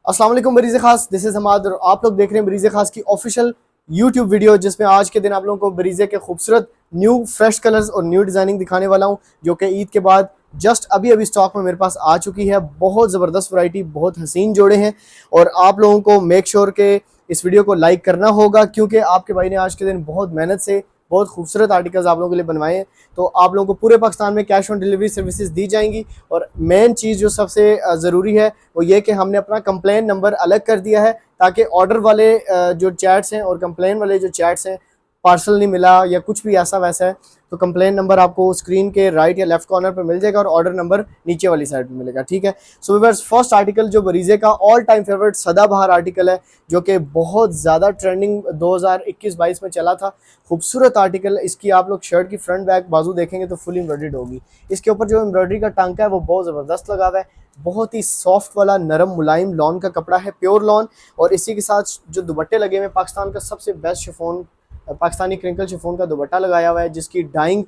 अस्सलाम वालेकुम मरीज़ खास, दिस इज़ हमाद और आप लोग देख रहे हैं मरीज़ खास की ऑफिशियल यूट्यूब वीडियो, जिसमें आज के दिन आप लोगों को मरीज़े के खूबसूरत न्यू फ्रेश कलर्स और न्यू डिज़ाइनिंग दिखाने वाला हूं, जो कि ईद के बाद जस्ट अभी अभी स्टॉक में मेरे पास आ चुकी है। बहुत ज़बरदस्त वैरायटी, बहुत हसीन जोड़े हैं और आप लोगों को मेक श्योर के इस वीडियो को लाइक करना होगा, क्योंकि आपके भाई ने आज के दिन बहुत मेहनत से बहुत खूबसूरत आर्टिकल्स आप लोगों के लिए बनवाए हैं। तो आप लोगों को पूरे पाकिस्तान में कैश ऑन डिलीवरी सर्विसेज दी जाएंगी। और मेन चीज़ जो सबसे ज़रूरी है वो ये कि हमने अपना कंप्लेन नंबर अलग कर दिया है, ताकि ऑर्डर वाले जो चैट्स हैं और कंप्लेन वाले जो चैट्स हैं, पार्सल नहीं मिला या कुछ भी ऐसा वैसा है, तो कंप्लेन नंबर आपको स्क्रीन के राइट या लेफ्ट कॉर्नर पर मिल जाएगा और ऑर्डर नंबर नीचे वाली साइड पे मिलेगा। ठीक है। सो व्यूअर्स, फर्स्ट आर्टिकल जो मरीज़े का ऑल टाइम फेवरेट सदाबहार आर्टिकल है, जो कि बहुत ज़्यादा ट्रेंडिंग 2021-22 में चला था। खूबसूरत आर्टिकल। इसकी आप लोग शर्ट की फ्रंट बैक बाजू देखेंगे तो फुल एम्ब्रॉयडर्ड होगी। इसके ऊपर जो एम्ब्रॉयडरी का टांका है वो बहुत ज़बरदस्त लगा हुआ है। बहुत ही सॉफ्ट वाला नरम मुलायम लॉन का कपड़ा है, प्योर लॉन। और इसी के साथ जो दुपट्टे लगे हुए, पाकिस्तान का सबसे best chiffon, Pakistani crinkle chiffon का दुपट्टा लगाया हुआ है, जिसकी डाइंग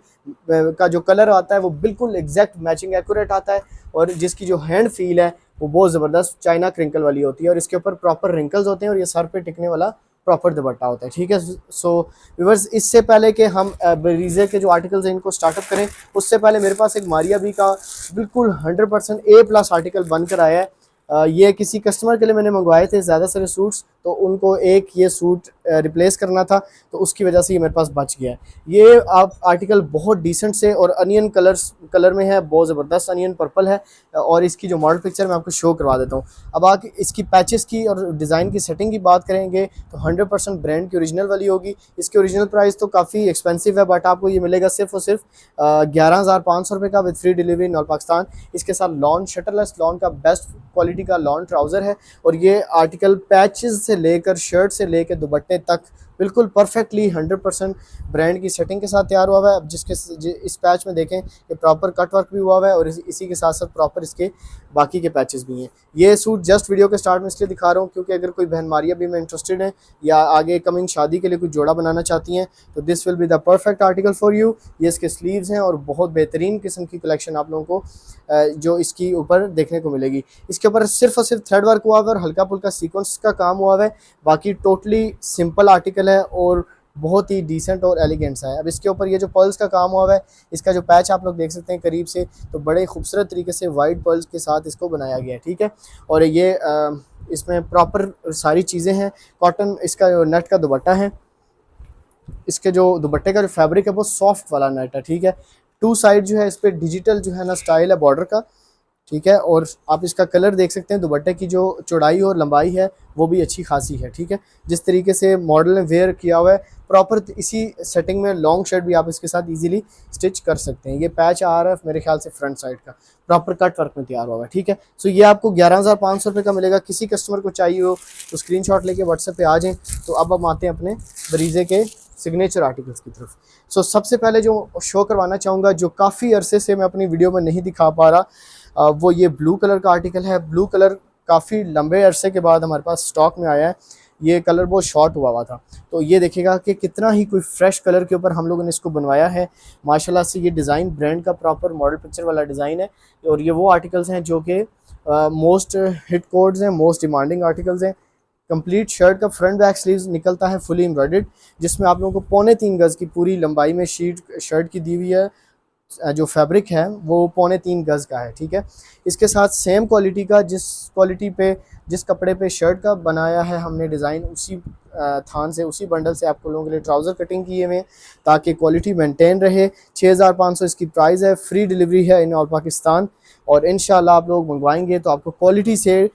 का जो कलर आता है वो बिल्कुल एग्जैक्ट मैचिंग एक्यूरेट आता है, और जिसकी जो हैंड फील है वो बहुत ज़बरदस्त चाइना क्रिंकल वाली होती है। और इसके ऊपर प्रॉपर रिंकल्स होते हैं और ये सर पे टिकने वाला प्रॉपर दुपट्टा होता है। ठीक है। सो व्यूअर्स, इससे पहले कि हम ब्रीजे के जो आर्टिकल्स हैं इनको स्टार्टअप करें, उससे पहले मेरे पास एक मारिया बी का बिल्कुल 100% A+ आर्टिकल बनकर आया है। ये किसी कस्टमर के लिए मैंने मंगवाए थे ज़्यादा सारे सूट्स, तो उनको एक ये सूट रिप्लेस करना था, तो उसकी वजह से ये मेरे पास बच गया है। ये आप आर्टिकल बहुत डिसेंट से और अनियन कलर में है, बहुत ज़बरदस्त अनियन पर्पल है। और इसकी जो मॉडल पिक्चर मैं आपको शो करवा देता हूँ। अब आके इसकी पैचेस की और डिज़ाइन की सेटिंग की बात करेंगे तो 100% ब्रांड की ओरिजिनल वाली होगी। इसकी ओरिजिनल प्राइस तो काफ़ी एक्सपेंसिव है, बट आपको ये मिलेगा सिर्फ और सिर्फ 11,500 रुपये का, with free delivery in all Pakistan. इसके साथ लॉन, शटरलेस लॉन का बेस्ट क्वालिटी का लॉन ट्राउज़र है। और ये आर्टिकल पैचेस से लेकर शर्ट से लेकर दुपट्टे तक बिल्कुल परफेक्टली 100% ब्रांड की सेटिंग के साथ तैयार हुआ हुआ है। अब इस पैच में देखें कि प्रॉपर कट वर्क भी हुआ हुआ है और इसी के साथ साथ प्रॉपर इसके बाकी के पैचेस भी हैं। ये सूट जस्ट वीडियो के स्टार्ट में इसलिए दिखा रहा हूँ क्योंकि अगर कोई बहन मारिया भी में इंटरेस्टेड है या आगे कमिंग शादी के लिए कुछ जोड़ा बनाना चाहती हैं, तो this will be the perfect article for you. ये इसके स्लीव्स हैं और बहुत बेहतरीन किस्म की कलेक्शन आप लोगों को जो इसकी ऊपर देखने को मिलेगी। इसके ऊपर सिर्फ और सिर्फ थ्रेड वर्क हुआ हुआ है और हल्का फुल्का सीक्वेंस का काम हुआ हुआ है। बाकी टोटली सिंपल आर्टिकल है और बहुत ही डिसेंट और एलिगेंट सा है। अब इसके ऊपर ये जो पर्ल्स का काम हुआ है, इसका जो पैच आप लोग देख सकते हैं करीब से, तो बड़े खूबसूरत तरीके से वाइट पर्ल्स के साथ इसको बनाया गया है। ठीक है। और ये इसमें प्रॉपर सारी चीज़ें हैं। कॉटन इसका जो नेट का दुपट्टा है, इसके जो दुपट्टे का जो फैब्रिक है वो सॉफ्ट वाला नेट है। ठीक है। टू साइड जो है इस पर डिजिटल जो है ना स्टाइल है बॉर्डर का। ठीक है। और आप इसका कलर देख सकते हैं, दुपट्टे की जो चौड़ाई और लंबाई है वो भी अच्छी खासी है। ठीक है। जिस तरीके से मॉडल ने वेयर किया हुआ है प्रॉपर, इसी सेटिंग में लॉन्ग शर्ट भी आप इसके साथ इजीली स्टिच कर सकते हैं। ये पैच आ रहा है मेरे ख्याल से फ्रंट साइड का, प्रॉपर कट वर्क में तैयार हुआ है। ठीक है। सो ये आपको 11,500 रुपये का मिलेगा। किसी कस्टमर को चाहिए हो तो स्क्रीनशॉट लेके व्हाट्सएप पे आ जाएँ। तो अब हम आते हैं अपने ब्रीजे के सिग्नेचर आर्टिकल्स की तरफ। सो सबसे पहले जो शो करवाना चाहूँगा, जो काफ़ी अरसे से मैं अपनी वीडियो में नहीं दिखा पा रहा, वो ये ब्लू कलर का आर्टिकल है। ब्लू कलर काफ़ी लंबे अरसे के बाद हमारे पास स्टॉक में आया है। ये कलर बहुत शॉर्ट हुआ था, तो ये देखिएगा कि कितना ही कोई फ्रेश कलर के ऊपर हम लोगों ने इसको बनवाया है माशाल्लाह से। ये डिज़ाइन ब्रांड का प्रॉपर मॉडल पिक्चर वाला डिज़ाइन है। और ये वो आर्टिकल्स हैं जो कि मोस्ट हिट कोड्स हैं, मोस्ट डिमांडिंग आर्टिकल्स हैं। कंप्लीट शर्ट का फ्रंट बैक स्लीव्स निकलता है फुली एम्ब्रॉयडर्ड, जिसमें आप लोगों को 3.25 गज़ की पूरी लंबाई में शीट शर्ट की दी हुई है। जो फैब्रिक है वो 3.25 गज़ का है। ठीक है। इसके साथ सेम क्वालिटी का, जिस क्वालिटी पे जिस कपड़े पे शर्ट का बनाया है हमने डिज़ाइन, उसी थान से उसी बंडल से आपको लोगों के लिए ट्राउज़र कटिंग किए हुए ताकि क्वालिटी मेंटेन रहे। 6,500 इसकी प्राइस है। फ्री डिलीवरी है इन ऑल पाकिस्तान। और इंशाल्लाह आप लोग मंगवाएंगे तो आपको क्वालिटी से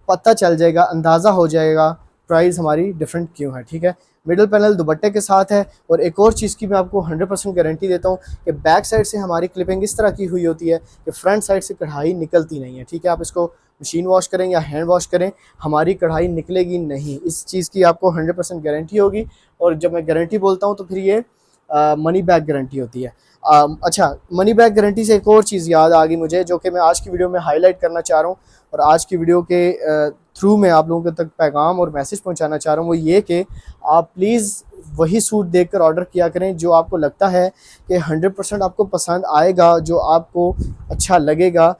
पता चल जाएगा, अंदाज़ा हो जाएगा प्राइस हमारी डिफरेंट क्यों है। ठीक है। मिडल पैनल दुपट्टे के साथ है। और एक और चीज़ की मैं आपको 100% गारंटी देता हूँ कि बैक साइड से हमारी क्लिपिंग इस तरह की हुई होती है कि फ्रंट साइड से कढ़ाई निकलती नहीं है। ठीक है। आप इसको मशीन वॉश करें या हैंड वॉश करें, हमारी कढ़ाई निकलेगी नहीं। इस चीज़ की आपको 100% गारंटी होगी। और जब मैं गारंटी बोलता हूँ तो फिर ये मनी बैक गारंटी होती है। अच्छा, मनी बैक गारंटी से एक और चीज़ याद आ गई मुझे, जो कि मैं आज की वीडियो में हाईलाइट करना चाह रहा हूँ और आज की वीडियो के थ्रू मैं आप लोगों तक पैगाम और मैसेज पहुंचाना चाह रहा हूँ। वो ये कि आप प्लीज़ वही सूट देखकर ऑर्डर किया करें जो आपको लगता है कि 100% आपको पसंद आएगा, जो आपको अच्छा लगेगा।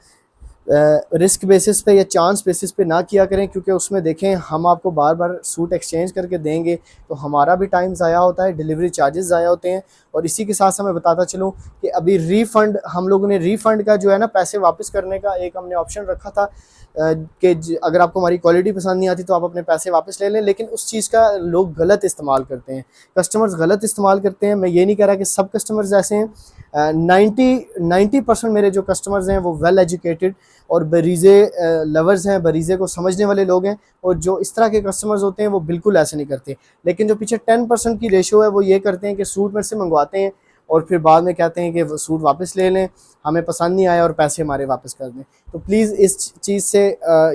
रिस्क बेसिस पे या चांस बेसिस पे ना किया करें, क्योंकि उसमें देखें हम आपको बार बार सूट एक्सचेंज करके देंगे तो हमारा भी टाइम ज़ाया होता है, डिलीवरी चार्जेस ज़ाया होते हैं। और इसी के साथ साथ मैं बताता चलूँ कि अभी रीफ़ंड हम लोगों ने रीफ़ंड का जो है ना पैसे वापस करने का एक हमने ऑप्शन रखा था कि अगर आपको हमारी क्वालिटी पसंद नहीं आती तो आप अपने पैसे वापस ले लें, लेकिन उस चीज़ का लोग गलत इस्तेमाल करते हैं, कस्टमर्स गलत इस्तेमाल करते हैं। मैं ये नहीं कह रहा कि सब कस्टमर्स ऐसे हैं, 90% मेरे जो कस्टमर्स हैं वो वेल एजुकेटेड और बरीज़े लवर्स हैं, बरीज़े को समझने वाले लोग हैं, और जो इस तरह के कस्टमर्स होते हैं वो बिल्कुल ऐसे नहीं करते। लेकिन जो पीछे 10% की रेशो है वो ये करते हैं कि सूट मेरे से मंगवाते हैं और फिर बाद में कहते हैं कि सूट वापस ले लें, हमें पसंद नहीं आया और पैसे हमारे वापस कर दें। तो प्लीज़ इस चीज़ से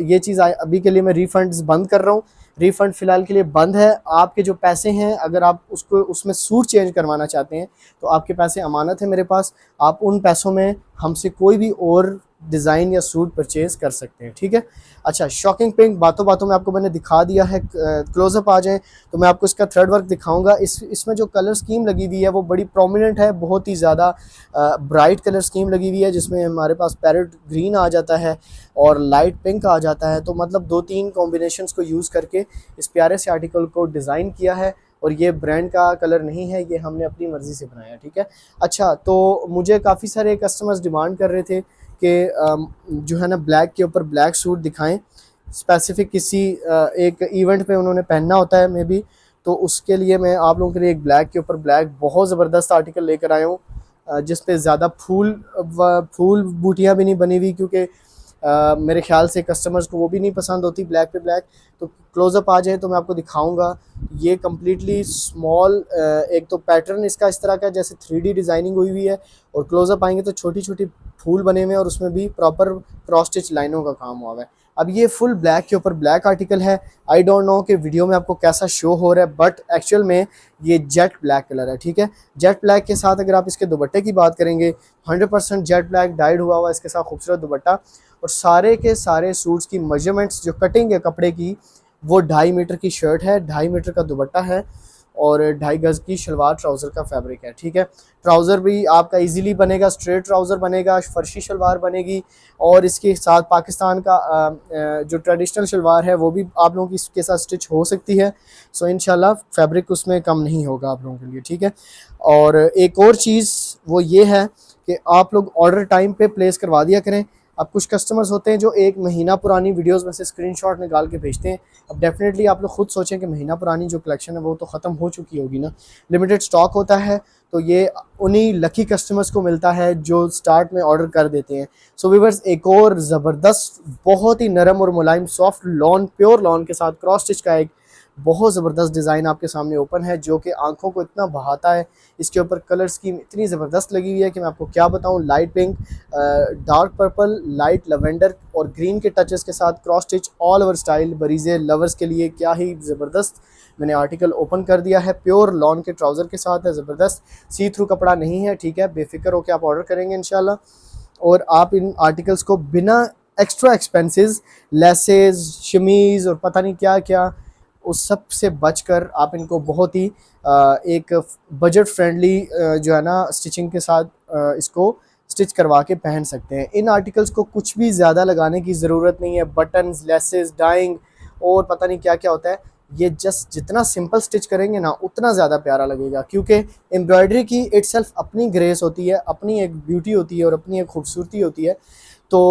ये चीज़ अभी के लिए मैं रिफ़ंड्स बंद कर रहा हूँ। रिफ़ंड फ़िलहाल के लिए बंद है। आपके जो पैसे हैं अगर आप उसको उसमें सूट चेंज करवाना चाहते हैं तो आपके पैसे अमानत है मेरे पास, आप उन पैसों में हमसे कोई भी और डिज़ाइन या सूट परचेज कर सकते हैं, ठीक है। अच्छा, शॉकिंग पिंक बातों बातों में आपको मैंने दिखा दिया है। क्लोजअप आ जाएं तो मैं आपको इसका थ्रेड वर्क दिखाऊंगा। इसमें जो कलर स्कीम लगी हुई है वो बड़ी प्रोमिनेंट है, बहुत ही ज़्यादा ब्राइट कलर स्कीम लगी हुई है, जिसमें हमारे पास पैरेट ग्रीन आ जाता है और लाइट पिंक आ जाता है। तो मतलब 2-3 कॉम्बिनेशंस को यूज़ करके इस प्यारे से आर्टिकल को डिज़ाइन किया है, और ये ब्रांड का कलर नहीं है, ये हमने अपनी मर्ज़ी से बनाया, ठीक है। अच्छा, तो मुझे काफ़ी सारे कस्टमर्स डिमांड कर रहे थे कि जो है ना ब्लैक के ऊपर ब्लैक सूट दिखाएं, स्पेसिफिक किसी एक इवेंट पे उन्होंने पहनना होता है मे बी, तो उसके लिए मैं आप लोगों के लिए एक ब्लैक के ऊपर ब्लैक बहुत ज़बरदस्त आर्टिकल लेकर आया हूँ, जिस पे ज़्यादा फूल बूटियाँ भी नहीं बनी हुई, क्योंकि मेरे ख्याल से कस्टमर्स को वो भी नहीं पसंद होती ब्लैक पे ब्लैक। तो क्लोज़अप आ जाए तो मैं आपको दिखाऊंगा। ये कम्प्लीटली स्मॉल, एक तो पैटर्न इसका इस तरह का जैसे 3D डिज़ाइनिंग हुई हुई है, और क्लोज़अप आएंगे तो छोटी छोटी फूल बने हुए हैं और उसमें भी प्रॉपर क्रॉस स्टिच लाइनों का काम हुआ है। अब ये फुल ब्लैक के ऊपर ब्लैक आर्टिकल है। आई डोंट नो कि वीडियो में आपको कैसा शो हो रहा है, बट एक्चुअल में ये जेट ब्लैक कलर है, ठीक है। जेट ब्लैक के साथ अगर आप इसके दुपट्टे की बात करेंगे, 100% जेट ब्लैक डाइड हुआ हुआ इसके साथ खूबसूरत दुपट्टा, और सारे के सारे सूट्स की मेजरमेंट्स जो कटिंग है कपड़े की वो 2.5 मीटर की शर्ट है, 2.5 मीटर का दुपट्टा है, और 2.5 गज की शलवार ट्राउज़र का फैब्रिक है, ठीक है। ट्राउज़र भी आपका इजीली बनेगा, स्ट्रेट ट्राउज़र बनेगा, फर्शी शलवार बनेगी, और इसके साथ पाकिस्तान का जो ट्रेडिशनल शलवार है वो भी आप लोगों की इसके साथ स्टिच हो सकती है। सो इंशाल्लाह फैब्रिक उसमें कम नहीं होगा आप लोगों के लिए, ठीक है। और एक और चीज़ वो ये है कि आप लोग ऑर्डर टाइम पे प्लेस करवा दिया करें। अब कुछ कस्टमर्स होते हैं जो 1 महीना पुरानी वीडियोस में से स्क्रीनशॉट निकाल के भेजते हैं। अब डेफिनेटली आप लोग खुद सोचें कि महीना पुरानी जो कलेक्शन है वो तो ख़त्म हो चुकी होगी ना, लिमिटेड स्टॉक होता है, तो ये उन्हीं लकी कस्टमर्स को मिलता है जो स्टार्ट में ऑर्डर कर देते हैं। सो व्यूअर्स, एक और ज़बरदस्त बहुत ही नरम और मुलायम सॉफ्ट लॉन, प्योर लॉन के साथ क्रॉस स्टिच का एक बहुत ज़बरदस्त डिज़ाइन आपके सामने ओपन है, जो कि आंखों को इतना बहाता है। इसके ऊपर कलर स्कीम इतनी ज़बरदस्त लगी हुई है कि मैं आपको क्या बताऊं। Light pink, dark purple, light lavender और ग्रीन के टचेस के साथ cross stitch all over style, Bareeze lovers के लिए क्या ही ज़बरदस्त मैंने आर्टिकल ओपन कर दिया है। प्योर लॉन के ट्राउज़र के साथ है, ज़बरदस्त सी थ्रू कपड़ा नहीं है, ठीक है। बेफिक्र होकर आप ऑर्डर करेंगे इंशाल्लाह, और आप इन आर्टिकल्स को बिना एक्स्ट्रा एक्सपेंसेस, लेसेस, शमीज़ और पता नहीं क्या क्या, उस सब से बचकर आप इनको बहुत ही एक बजट फ्रेंडली जो है ना स्टिचिंग के साथ इसको स्टिच करवा के पहन सकते हैं। इन आर्टिकल्स को कुछ भी ज़्यादा लगाने की ज़रूरत नहीं है, बटन्स, लेसेस, डाइंग और पता नहीं क्या क्या होता है। ये जस्ट जितना सिंपल स्टिच करेंगे ना उतना ज़्यादा प्यारा लगेगा, क्योंकि एम्ब्रॉयडरी की इटसेल्फ अपनी ग्रेस होती है, अपनी एक ब्यूटी होती है और अपनी एक खूबसूरती होती है। तो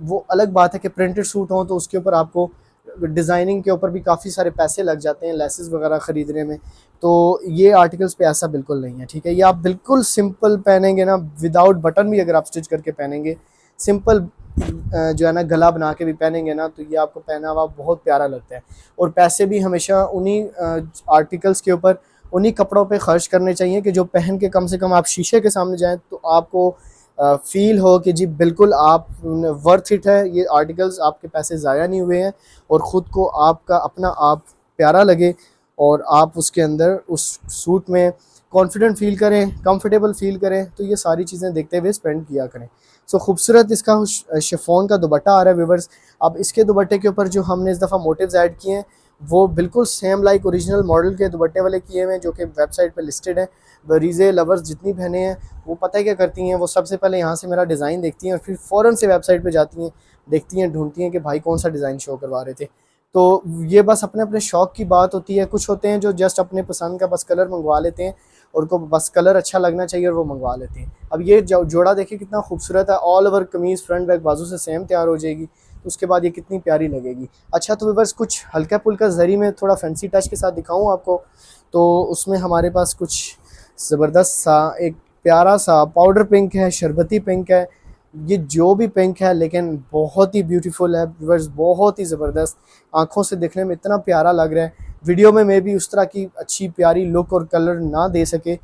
वो अलग बात है कि प्रिंटेड सूट हों तो उसके ऊपर आपको डिज़ाइनिंग के ऊपर भी काफ़ी सारे पैसे लग जाते हैं लेसेस वगैरह ख़रीदने में। तो ये आर्टिकल्स पे ऐसा बिल्कुल नहीं है, ठीक है। ये आप बिल्कुल सिंपल पहनेंगे ना, विदाउट बटन भी अगर आप स्टिच करके पहनेंगे, सिंपल जो है ना गला बना के भी पहनेंगे ना, तो ये आपको पहना हुआ बहुत प्यारा लगता है। और पैसे भी हमेशा उन्हीं आर्टिकल्स के ऊपर, उन्हीं कपड़ों पे खर्च करने चाहिए कि जो पहन के कम से कम आप शीशे के सामने जाएं तो आपको फील हो कि जी बिल्कुल आप वर्थ इट है, ये आर्टिकल्स आपके पैसे ज़ाया नहीं हुए हैं, और ख़ुद को आपका अपना आप प्यारा लगे, और आप उसके अंदर उस सूट में कॉन्फिडेंट फील करें, कंफर्टेबल फील करें। तो ये सारी चीज़ें देखते हुए स्पेंड किया करें। सो खूबसूरत इसका शिफॉन का दुपट्टा आ रहा है व्यूअर्स। अब इसके दुपट्टे के ऊपर जो हमने इस दफ़ा मोटिव्स ऐड किए हैं वो बिल्कुल सेम लाइक ओरिजिनल मॉडल के दुपट्टे वाले किए हुए हैं जो कि वेबसाइट पे लिस्टेड है। बरीज़े लवर्स जितनी बहनें हैं वो पता है क्या करती हैं, वो सबसे पहले यहाँ से मेरा डिज़ाइन देखती हैं और फिर फ़ौरन से वेबसाइट पे जाती हैं, देखती हैं, ढूंढती हैं कि भाई कौन सा डिज़ाइन शो करवा रहे थे। तो ये बस अपने अपने शौक़ की बात होती है। कुछ होते हैं जो जस्ट अपने पसंद का बस कलर मंगवा लेते हैं और उनको बस कलर अच्छा लगना चाहिए और वो मंगवा लेते हैं। अब ये जोड़ा देखिए कितना खूबसूरत है, ऑल ओवर कमीज़ फ्रंट बैक बाजू से सेम तैयार हो जाएगी, तो उसके बाद ये कितनी प्यारी लगेगी। अच्छा तो बस कुछ हल्का फुल्का जरी में थोड़ा फैंसी टच के साथ दिखाऊँ आपको, तो उसमें हमारे पास कुछ ज़बरदस्त सा एक प्यारा सा पाउडर पिंक है, शरबती पिंक है, ये जो भी पिंक है लेकिन बहुत ही ब्यूटीफुल है व्यूअर्स, बहुत ही ज़बरदस्त, आँखों से देखने में इतना प्यारा लग रहा है। वीडियो में मैं भी उस तरह की अच्छी प्यारी लुक और कलर ना दे सके,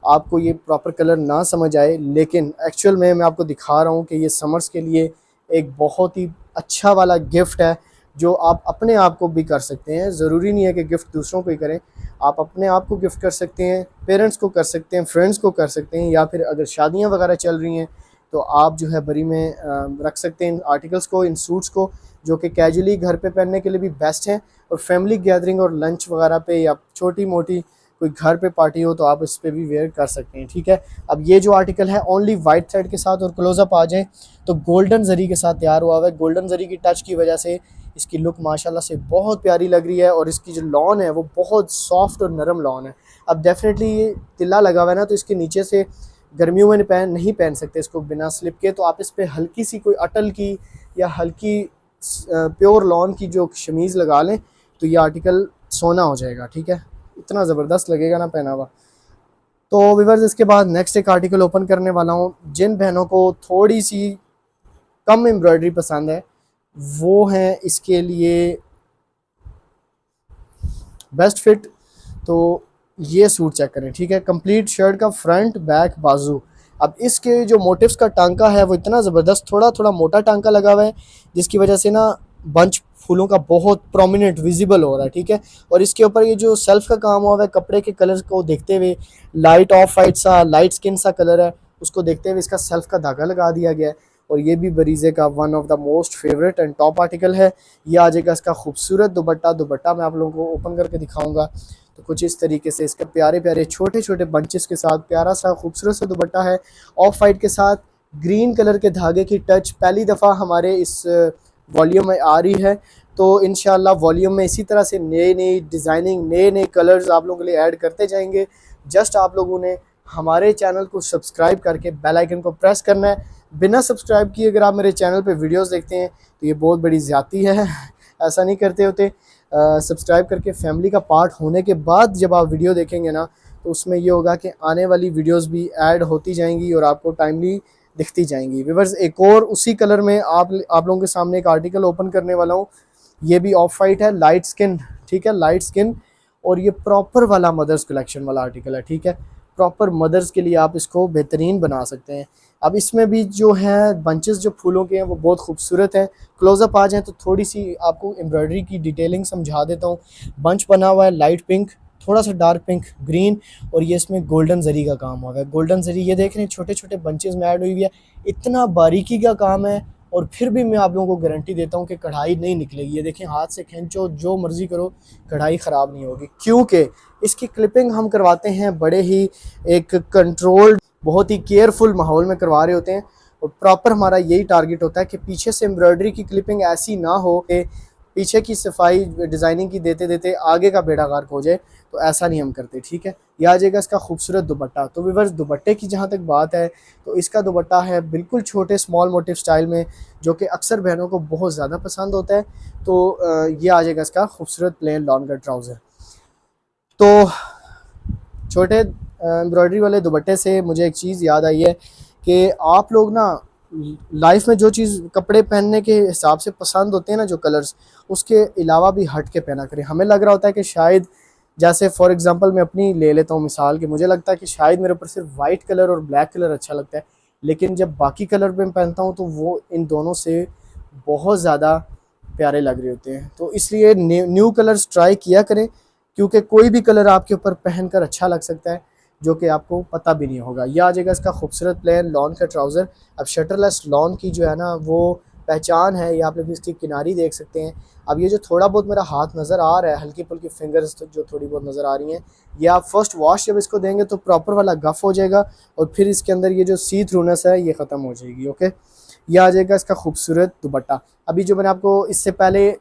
आपको ये प्रॉपर कलर ना समझ आए, लेकिन एक्चुअल में मैं आपको दिखा रहा हूँ कि ये समर्स के लिए एक बहुत ही अच्छा वाला गिफ्ट है जो आप अपने आप को भी कर सकते हैं। ज़रूरी नहीं है कि गिफ्ट दूसरों को ही करें, आप अपने आप को गिफ्ट कर सकते हैं, पेरेंट्स को कर सकते हैं, फ्रेंड्स को कर सकते हैं, या फिर अगर शादियाँ वगैरह चल रही हैं तो आप जो है बरी में रख सकते हैं इन आर्टिकल्स को, इन सूट्स को, जो कि कैजुअली घर पे पहनने के लिए भी बेस्ट हैं और फैमिली गैदरिंग और लंच वगैरह पे या छोटी मोटी कोई घर पे पार्टी हो तो आप इस पे भी वेयर कर सकते हैं। ठीक है, अब ये जो आर्टिकल है ओनली वाइट थ्रेड के साथ, और क्लोजअप आ जाए तो गोल्डन जरी के साथ तैयार हुआ है। गोल्डन जरी की टच की वजह से इसकी लुक माशाल्लाह से बहुत प्यारी लग रही है और इसकी जो लॉन है वो बहुत सॉफ्ट और नरम लॉन है। अब डेफिनेटली ये तिल्ला लगा हुआ है ना, तो इसके नीचे से गर्मियों में नहीं पहन सकते इसको बिना स्लिप के, तो आप इस पर हल्की सी कोई अटल की या हल्की प्योर लॉन की जो शमीज़ लगा लें तो ये आर्टिकल सोना हो जाएगा। ठीक है, इतना ज़बरदस्त लगेगा ना पहना हुआ। तो व्यूअर्स इसके बाद नेक्स्ट एक आर्टिकल ओपन करने वाला हूँ। जिन बहनों को थोड़ी सी कम एम्ब्रॉयडरी पसंद है वो हैं इसके लिए बेस्ट फिट। तो ये सूट चेक करें, ठीक है, कंप्लीट शर्ट का फ्रंट बैक बाजू। अब इसके जो मोटिव्स का टांका है वो इतना ज़बरदस्त, थोड़ा थोड़ा मोटा टांका लगा हुआ है जिसकी वजह से ना बंच फूलों का बहुत प्रोमिनेंट विजिबल हो रहा है। ठीक है, और इसके ऊपर ये जो सेल्फ का काम हुआ है कपड़े के कलर को देखते हुए, लाइट ऑफ वाइट सा लाइट स्किन सा कलर है, उसको देखते हुए इसका सेल्फ का धागा लगा दिया गया है। और ये भी बरीज़े का one of the most favourite and top article है। ये आ जाएगा इसका खूबसूरत दुपट्टा मैं आप लोगों को ओपन करके दिखाऊंगा। तो कुछ इस तरीके से इसके प्यारे प्यारे छोटे छोटे बंचेस के साथ प्यारा सा खूबसूरत सा दुपट्टा है, ऑफ वाइट के साथ ग्रीन कलर के धागे की टच पहली दफ़ा हमारे इस वॉल्यूम में आ रही है। तो इंशाल्लाह वॉल्यूम में इसी तरह से नई नई डिज़ाइनिंग, नए नए कलर्स आप लोगों के लिए ऐड करते जाएंगे। जस्ट आप लोगों ने हमारे चैनल को सब्सक्राइब करके बेल आइकन को प्रेस करना है। बिना सब्सक्राइब किए अगर आप मेरे चैनल पे वीडियोस देखते हैं तो ये बहुत बड़ी ज़्यादती है ऐसा नहीं करते होते। सब्सक्राइब करके फैमिली का पार्ट होने के बाद जब आप वीडियो देखेंगे ना तो उसमें ये होगा कि आने वाली वीडियोस भी ऐड होती जाएंगी और आपको टाइमली दिखती जाएंगी। व्यूअर्स एक और उसी कलर में आप लोगों के सामने एक आर्टिकल ओपन करने वाला हूँ। ये भी ऑफ वाइट है, लाइट स्किन, ठीक है, लाइट स्किन, और ये प्रॉपर वाला मदर्स कलेक्शन वाला आर्टिकल है। ठीक है, प्रॉपर मदर्स के लिए आप इसको बेहतरीन बना सकते हैं। अब इसमें भी जो है बंचेस जो फूलों के हैं वो बहुत खूबसूरत हैं। क्लोजअप आ जाए तो थोड़ी सी आपको एम्ब्रॉयडरी की डिटेलिंग समझा देता हूँ। बंच बना हुआ है लाइट पिंक, थोड़ा सा डार्क पिंक, ग्रीन, और ये इसमें गोल्डन जरी का काम हुआ है। गोल्डन जरी ये देख रहे हैं छोटे छोटे बंचेस में ऐड हुई हुई है, इतना बारीकी का काम है। और फिर भी मैं आप लोगों को गारंटी देता हूँ कि कढ़ाई नहीं निकलेगी। ये देखें, हाथ से खींचो जो मर्जी करो, कढ़ाई ख़राब नहीं होगी, क्योंकि इसकी क्लिपिंग हम करवाते हैं बड़े ही एक कंट्रोल्ड, बहुत ही केयरफुल माहौल में करवा रहे होते हैं। और प्रॉपर हमारा यही टारगेट होता है कि पीछे से एम्ब्रॉयडरी की क्लिपिंग ऐसी ना हो कि पीछे की सफाई डिज़ाइनिंग की देते देते आगे का बेड़ा गर्क हो जाए, तो ऐसा नहीं हम करते। ठीक है, यह आ जाएगा इसका खूबसूरत दुपट्टा। तो व्यूअर्स दुपट्टे की जहाँ तक बात है तो इसका दुपट्टा है बिल्कुल छोटे स्मॉल मोटिव स्टाइल में, जो कि अक्सर बहनों को बहुत ज़्यादा पसंद होता है। तो ये आ जाएगा इसका खूबसूरत प्लेन लॉन का ट्राउज़र। तो छोटे एम्ब्रॉयडरी वाले दुपट्टे से मुझे एक चीज़ याद आई है कि आप लोग ना लाइफ में जो चीज़ कपड़े पहनने के हिसाब से पसंद होते हैं ना, जो कलर्स, उसके अलावा भी हट के पहना करें। हमें लग रहा होता है कि शायद, जैसे फॉर एग्जांपल मैं अपनी ले लेता हूँ मिसाल कि मुझे लगता है कि शायद मेरे ऊपर सिर्फ वाइट कलर और ब्लैक कलर अच्छा लगता है, लेकिन जब बाकी कलर पे मैं पहनता हूँ तो वो इन दोनों से बहुत ज़्यादा प्यारे लग रहे होते हैं। तो इसलिए न्यू कलर्स ट्राई किया करें, क्योंकि कोई भी कलर आपके ऊपर पहन कर अच्छा लग सकता है जो कि आपको पता भी नहीं होगा। यह आ जाएगा इसका खूबसूरत प्लेन लॉन का ट्राउज़र। अब शटरलेस लॉन की जो है ना वो पहचान है। ये आप लोग इसकी किनारी देख सकते हैं। अब ये जो थोड़ा बहुत मेरा हाथ नज़र आ रहा है, हल्की फुल्की फिंगर्स तो जो थोड़ी बहुत नज़र आ रही हैं, ये आप फर्स्ट वॉश जब इसको देंगे तो प्रॉपर वाला गफ़ हो जाएगा और फिर इसके अंदर ये जो सी थ्रूनेस है ये ख़त्म हो जाएगी। ओके, ये आ जाएगा इसका खूबसूरत दुपट्टा। अभी जो मैंने आपको इससे पहले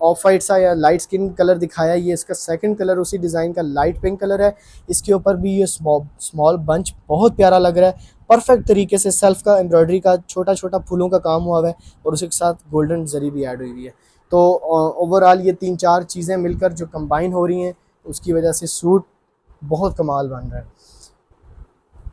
ऑफ वाइट सा या लाइट स्किन कलर दिखाया, ये इसका सेकंड कलर उसी डिज़ाइन का लाइट पिंक कलर है। इसके ऊपर भी ये स्मॉल बंच बहुत प्यारा लग रहा है। परफेक्ट तरीके से सेल्फ का एम्ब्रॉयडरी का छोटा छोटा फूलों का काम हुआ है और उसके साथ गोल्डन जरी भी ऐड हुई हुई है। तो ओवरऑल ये 3-4 चीज़ें मिलकर जो कंबाइन हो रही हैं उसकी वजह से सूट बहुत कमाल बन रहा है।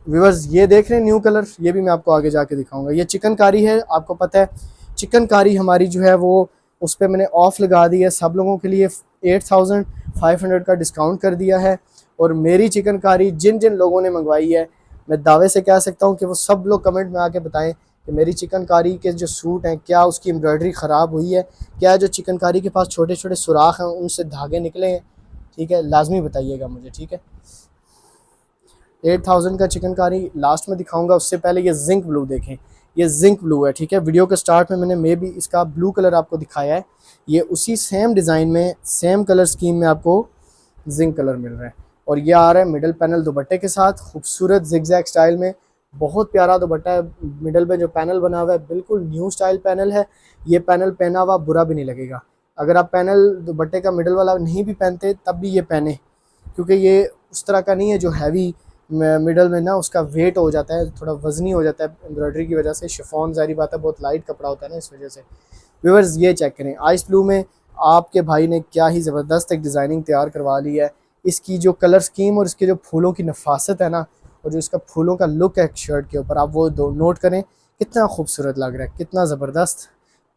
व्यूअर्स ये देख रहे हैं न्यू कलर, ये भी मैं आपको आगे जाके दिखाऊंगा। ये चिकनकारी है, आपको पता है चिकनकारी हमारी जो है वो उस पर मैंने ऑफ़ लगा दी है। सब लोगों के लिए 8500 का डिस्काउंट कर दिया है। और मेरी चिकनकारी जिन जिन लोगों ने मंगवाई है, मैं दावे से कह सकता हूँ कि वो सब लोग कमेंट में आके बताएं कि मेरी चिकनकारी के जो सूट हैं क्या उसकी एम्ब्रॉयडरी ख़राब हुई है, क्या जो चिकनकारी के पास छोटे छोटे सुराख हैं उनसे धागे निकले हैं। ठीक है, लाजमी बताइएगा मुझे। ठीक है, 8000 का चिकनकारी लास्ट में दिखाऊंगा। उससे पहले ये जिंक ब्लू देखें, ये जिंक ब्लू है। ठीक है, वीडियो के स्टार्ट में मैंने मे भी इसका ब्लू कलर आपको दिखाया है। ये उसी सेम डिज़ाइन में सेम कलर स्कीम में आपको जिंक कलर मिल रहा है और ये आ रहा है मिडल पैनल दुपट्टे के साथ खूबसूरत जिगजैग स्टाइल में। बहुत प्यारा दुपट्टा है। मिडल में जो पैनल बना हुआ है बिल्कुल न्यू स्टाइल पैनल है। ये पैनल पहना हुआ बुरा भी नहीं लगेगा। अगर आप पैनल दुपट्टे का मिडल वाला नहीं भी पहनते तब भी ये पहने, क्योंकि ये उस तरह का नहीं है जो हैवी मिडल में ना उसका वेट हो जाता है, थोड़ा वजनी हो जाता है एम्ब्रॉयडरी की वजह से। शिफॉन ज़ाहिर बात है बहुत लाइट कपड़ा होता है ना, इस वजह से। व्यूअर्स ये चेक करें, आइस ब्लू में आपके भाई ने क्या ही ज़बरदस्त एक डिज़ाइनिंग तैयार करवा ली है। इसकी जो कलर स्कीम और इसके जो फूलों की नफासत है ना, और जो इसका फूलों का लुक है शर्ट के ऊपर, आप वो दो नोट करें कितना खूबसूरत लग रहा है, कितना ज़बरदस्त।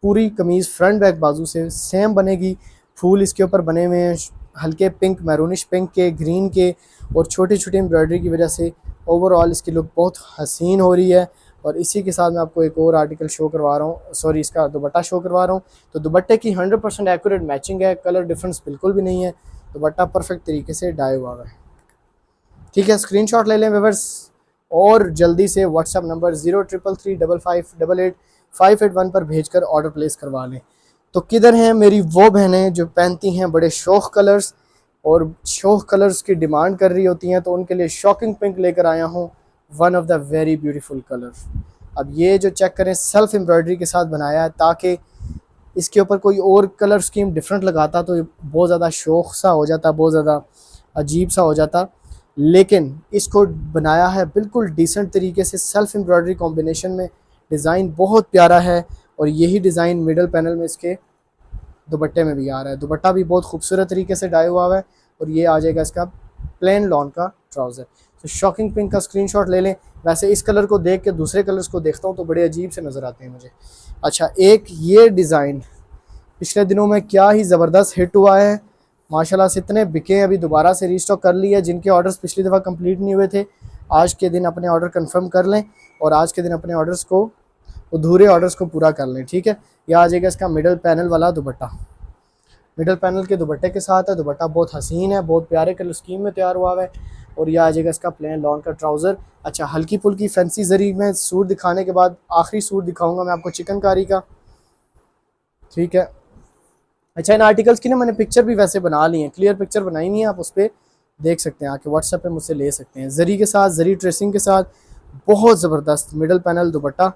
पूरी कमीज़ फ्रंट बैक बाजू से सेम बनेगी। फूल इसके ऊपर बने हुए हैं हल्के पिंक, मैरूनिश पिंक के, ग्रीन के, और छोटी छोटी एम्ब्रॉयडरी की वजह से ओवरऑल इसकी लुक बहुत हसीन हो रही है। और इसी के साथ मैं आपको एक और आर्टिकल शो करवा रहा हूँ, सॉरी इसका दुपट्टा शो करवा रहा हूँ। तो दुपट्टे की 100% एक्यूरेट मैचिंग है, कलर डिफरेंस बिल्कुल भी नहीं है। दुपट्टा परफेक्ट तरीके से डाई हुआ है। ठीक है, स्क्रीनशॉट ले लें व्यूअर्स और जल्दी से व्हाट्सएप नंबर 0333558881 पर भेजकर ऑर्डर प्लेस करवा लें। तो किधर हैं मेरी वो बहनें जो पहनती हैं बड़े शौक कलर्स और शौक कलर्स की डिमांड कर रही होती हैं, तो उनके लिए शॉकिंग पिंक लेकर आया हूँ, one of the very beautiful colour. अब ये जो चेक करें सेल्फ एम्ब्रॉयडरी के साथ बनाया है, ताकि इसके ऊपर कोई और कलर स्कीम डिफरेंट लगाता तो बहुत ज़्यादा शौक सा हो जाता, बहुत ज़्यादा अजीब सा हो जाता। लेकिन इसको बनाया है बिल्कुल डिसेंट तरीके से सेल्फ एम्ब्रॉयडरी कॉम्बिनेशन में। डिज़ाइन बहुत प्यारा है और यही डिज़ाइन मिडल पैनल में इसके दुपट्टे में भी आ रहा है। दुपट्टा भी बहुत खूबसूरत तरीके से डाया हुआ है और ये आ जाएगा इसका प्लेन लॉन का ट्राउज़र। तो शॉकिंग पिंक का स्क्रीनशॉट ले लें। वैसे इस कलर को देख के दूसरे कलर्स को देखता हूँ तो बड़े अजीब से नज़र आते हैं मुझे। अच्छा, एक ये डिज़ाइन पिछले दिनों में क्या ही ज़बरदस्त हिट हुआ है, माशाल्लाह से इतने बिके, अभी दोबारा से रीस्टॉक कर लिया। जिनके ऑर्डर्स पिछली दफ़ा कंप्लीट नहीं हुए थे, आज के दिन अपने ऑर्डर कंफर्म कर लें और आज के दिन अपने ऑर्डर्स को, अधूरे ऑर्डर्स को पूरा कर लें। ठीक है, यह आ जाएगा इसका मिडल पैनल वाला दुपट्टा। मिडल पैनल के दुपट्टे के साथ है। दुपट्टा बहुत हसीन है, बहुत प्यारे कलर स्कीम में तैयार हुआ है और यह आ जाएगा इसका प्लेन लॉन का ट्राउज़र। अच्छा, हल्की फुल्की फैंसी जरी में सूट दिखाने के बाद आखिरी सूट दिखाऊंगा मैं आपको चिकनकारी का। ठीक है, अच्छा इन आर्टिकल्स की ना मैंने पिक्चर भी वैसे बना ली है, क्लियर पिक्चर बनाई नहीं है, आप उस पर देख सकते हैं, आके व्हाट्सएप पे मुझसे ले सकते हैं। जरी के साथ, जरी ट्रेसिंग के साथ बहुत ज़बरदस्त मिडल पैनल दुपट्टा।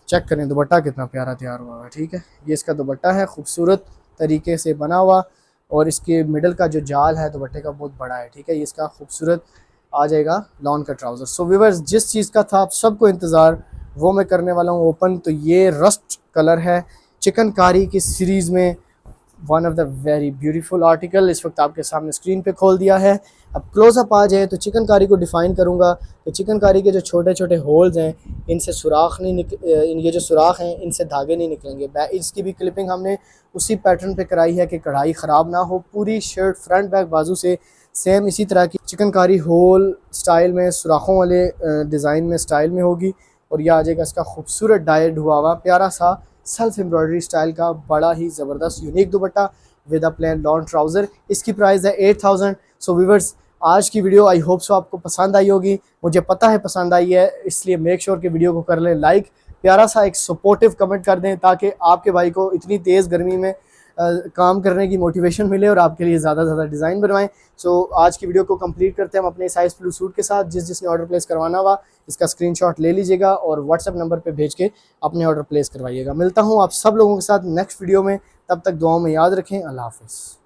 चेक करें दुपट्टा कितना प्यारा तैयार हुआ है। ठीक है, ये इसका दुपट्टा है, खूबसूरत तरीके से बना हुआ और इसके मिडल का जो जाल है दुपट्टे का बहुत बड़ा है। ठीक है, ये इसका खूबसूरत आ जाएगा लॉन का ट्राउज़र। सो व्यूअर्स, जिस चीज़ का था आप सबको इंतज़ार वो मैं करने वाला हूँ ओपन। तो ये रस्ट कलर है चिकनकारी की सीरीज़ में, one of the very beautiful article इस वक्त आपके सामने स्क्रीन पे खोल दिया है। अब क्लोजअप आ जाए तो चिकनकारी को डिफ़ाइन करूँगा कि चिकनकारी के जो छोटे छोटे होल्स हैं इनसे सुराख नहीं ये जो सुराख हैं इनसे धागे नहीं निकलेंगे। इसकी भी क्लिपिंग हमने उसी पैटर्न पे कराई है कि कढ़ाई ख़राब ना हो। पूरी शर्ट फ्रंट बैक बाजू से सेम इसी तरह की चिकनकारी होल स्टाइल में, सुराखों वाले डिज़ाइन में स्टाइल में होगी और यह आ जाएगा इसका खूबसूरत डाइड हुआ हुआ प्यारा सा सेल्फ एम्ब्रॉयडरी स्टाइल का बड़ा ही ज़बरदस्त unique dupatta with a plane lawn trouser. इसकी प्राइस है 8000। सो व्यूअर्स, आज की वीडियो आई होप सो आपको पसंद आई होगी, मुझे पता है पसंद आई है, इसलिए मेक श्योर कि वीडियो को कर लें लाइक, प्यारा सा एक सपोर्टिव कमेंट कर दें ताकि आपके भाई को इतनी तेज़ गर्मी में काम करने की मोटिवेशन मिले और आपके लिए ज़्यादा से ज़्यादा डिज़ाइन बनवाएं। सो आज की वीडियो को कंप्लीट करते हैं हम अपने साइज़ फ्लू सूट के साथ। जिसने ऑर्डर प्लेस करवाना हुआ इसका स्क्रीनशॉट ले लीजिएगा और व्हाट्सएप नंबर पे भेज के अपने ऑर्डर प्लेस करवाइएगा। मिलता हूँ आप सब लोगों के साथ नेक्स्ट वीडियो में, तब तक दुआओं में याद रखें। अल्लाह हाफ़िज़।